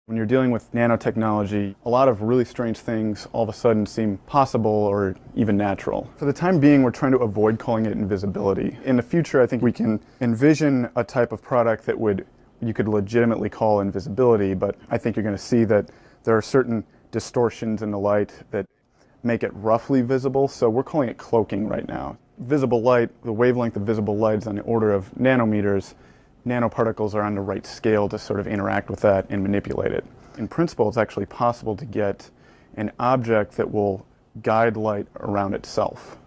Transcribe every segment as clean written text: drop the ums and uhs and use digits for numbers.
When you're dealing with nanotechnology, a lot of really strange things all of a sudden seem possible or even natural. For the time being, we're trying to avoid calling it invisibility. In the future, I think we can envision a type of product that you could legitimately call invisibility, but I think you're going to see that there are certain distortions in the light that make it roughly visible, so we're calling it cloaking right now. Visible light, the wavelength of visible light is on the order of nanometers. Nanoparticles are on the right scale to sort of interact with that and manipulate it. In principle, it's actually possible to get an object that will guide light around itself.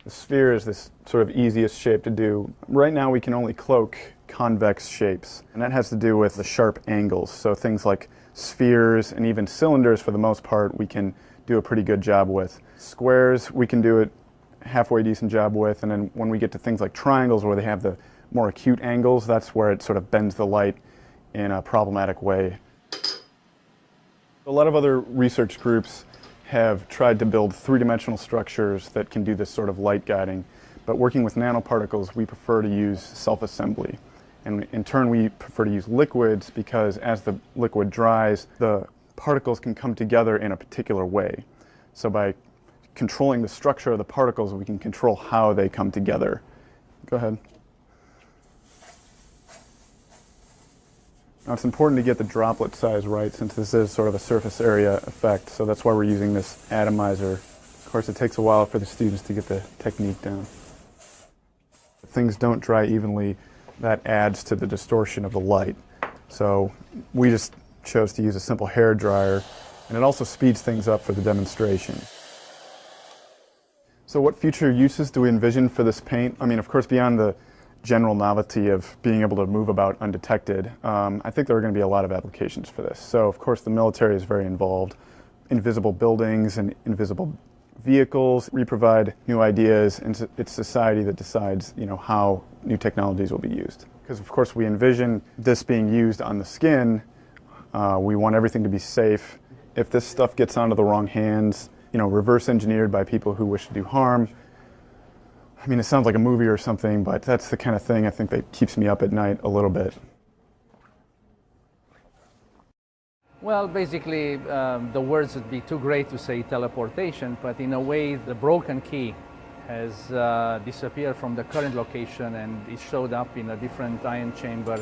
The sphere is this sort of easiest shape to do. Right now we can only cloak convex shapes, and that has to do with the sharp angles. So things like spheres and even cylinders, for the most part, we can do a pretty good job with. Squares, we can do it halfway decent job with, and then when we get to things like triangles where they have the more acute angles, that's where it sort of bends the light in a problematic way. A lot of other research groups have tried to build three-dimensional structures that can do this sort of light guiding, but working with nanoparticles, we prefer to use self-assembly. And in turn, we prefer to use liquids because as the liquid dries, the particles can come together in a particular way. So by controlling the structure of the particles, we can control how they come together. Go ahead. Now it's important to get the droplet size right since this is sort of a surface area effect, so that's why we're using this atomizer. Of course, it takes a while for the students to get the technique down. If things don't dry evenly, that adds to the distortion of the light. So we just chose to use a simple hair dryer, and it also speeds things up for the demonstration. So what future uses do we envision for this paint? I mean, of course, beyond the general novelty of being able to move about undetected, I think there are going to be a lot of applications for this. So, of course, the military is very involved. Invisible buildings and invisible vehicles. We provide new ideas, and it's society that decides, how new technologies will be used. Because, of course, we envision this being used on the skin. We want everything to be safe. If this stuff gets onto the wrong hands, reverse engineered by people who wish to do harm. I mean, it sounds like a movie or something, but that's the kind of thing I think that keeps me up at night a little bit. Well, basically, the words would be too great to say teleportation, but in a way, the broken key has disappeared from the current location and it showed up in a different ion chamber